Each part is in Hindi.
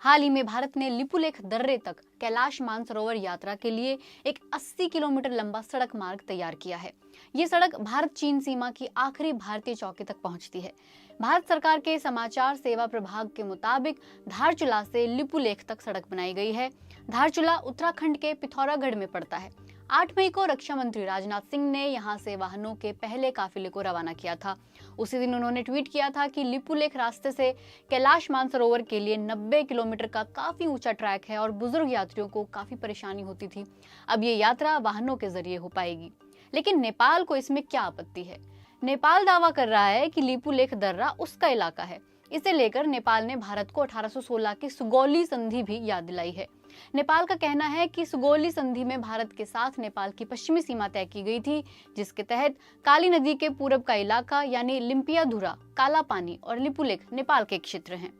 हाल ही में भारत ने लिपुलेख दर्रे तक कैलाश मानसरोवर यात्रा के लिए एक 80 किलोमीटर लंबा सड़क मार्ग तैयार किया है। ये सड़क भारत चीन सीमा की आखिरी भारतीय चौकी तक पहुंचती है। भारत सरकार के समाचार सेवा प्रभाग के मुताबिक धारचूला से लिपुलेख तक सड़क बनाई गई है। धारचूला उत्तराखंड के पिथौरागढ़ में पड़ता है। 8 मई को रक्षा मंत्री राजनाथ सिंह ने यहां से वाहनों के पहले काफिले को रवाना किया था। उसी दिन उन्होंने ट्वीट किया था कि लिपुलेख रास्ते से कैलाश मानसरोवर के लिए 90 किलोमीटर का काफी ऊंचा ट्रैक है और बुजुर्ग यात्रियों को काफी परेशानी होती थी। अब ये यात्रा वाहनों के जरिए हो पाएगी। लेकिन नेपाल को इसमें क्या आपत्ति है? नेपाल दावा कर रहा है कि लिपुलेख दर्रा उसका इलाका है। इसे लेकर नेपाल ने भारत को 1816 की सुगौली संधि भी याद दिलाई है। नेपाल का कहना है कि सुगौली संधि में भारत के साथ नेपाल की पश्चिमी सीमा तय की गई थी, जिसके तहत काली नदी के पूरब का इलाका यानी लिम्पियाधुरा, काला पानी और लिपुलेख नेपाल के क्षेत्र हैं।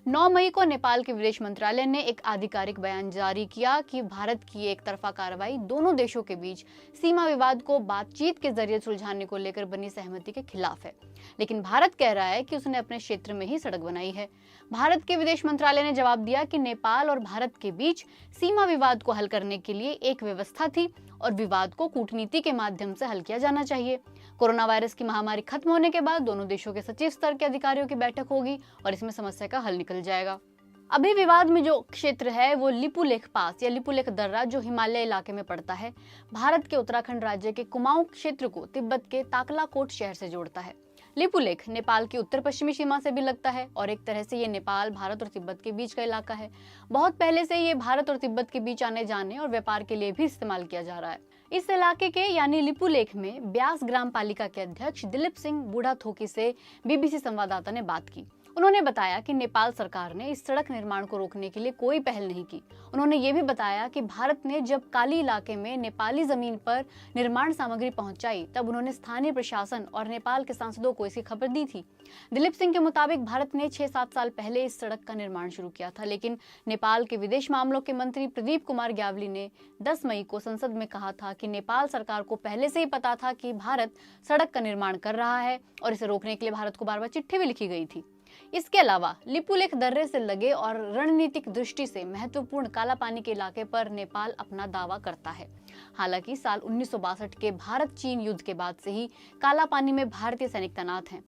9 मई को नेपाल के विदेश मंत्रालय ने एक आधिकारिक बयान जारी किया कि भारत की एक तरफा कार्रवाई दोनों देशों के बीच सीमा विवाद को बातचीत के जरिए सुलझाने को लेकर बनी सहमति के खिलाफ है। लेकिन भारत कह रहा है कि उसने अपने क्षेत्र में ही सड़क बनाई है। भारत के विदेश मंत्रालय ने जवाब दिया कि नेपाल और भारत के बीच सीमा विवाद को हल करने के लिए एक व्यवस्था थी और विवाद को कूटनीति के माध्यम से हल किया जाना चाहिए। कोरोना वायरस की महामारी खत्म होने के बाद दोनों देशों के सचिव स्तर के अधिकारियों की बैठक होगी और इसमें समस्या का हल निकल जाएगा। अभी विवाद में जो क्षेत्र है वो लिपुलेख पास या लिपुलेख दर्रा जो हिमालय इलाके में पड़ता है, भारत के उत्तराखंड राज्य के कुमाऊं क्षेत्र को तिब्बत के ताकलाकोट शहर से जोड़ता है। लिपुलेख नेपाल की उत्तर पश्चिमी सीमा से भी लगता है और एक तरह से ये नेपाल, भारत और तिब्बत के बीच का इलाका है। बहुत पहले से ये भारत और तिब्बत के बीच आने जाने और व्यापार के लिए भी इस्तेमाल किया जा रहा है। इस इलाके के यानी लिपुलेख में ब्यास ग्राम पालिका के अध्यक्ष दिलीप सिंह बूढ़ाथोकी से बीबीसी संवाददाता ने बात की। उन्होंने बताया कि नेपाल सरकार ने इस सड़क निर्माण को रोकने के लिए कोई पहल नहीं की। उन्होंने ये भी बताया कि भारत ने जब काली इलाके में नेपाली जमीन पर निर्माण सामग्री पहुंचाई तब उन्होंने स्थानीय प्रशासन और नेपाल के सांसदों को इसकी खबर दी थी। दिलीप सिंह के मुताबिक भारत ने 6-7 साल पहले इस सड़क का निर्माण शुरू किया था, लेकिन नेपाल के विदेश मामलों के मंत्री प्रदीप कुमार ग्यावली ने 10 मई को संसद में कहा था कि नेपाल सरकार को पहले से ही पता था कि भारत सड़क का निर्माण कर रहा है और इसे रोकने के लिए भारत को बार-बार चिट्ठी भी लिखी गई थी। इसके अलावा लिपुलेख दर्रे से लगे और रणनीतिक दृष्टि से महत्वपूर्ण काला पानी के इलाके पर नेपाल अपना दावा करता है। हालांकि साल 1962 के भारत चीन युद्ध के बाद से ही काला पानी में भारतीय सैनिक तैनात हैं।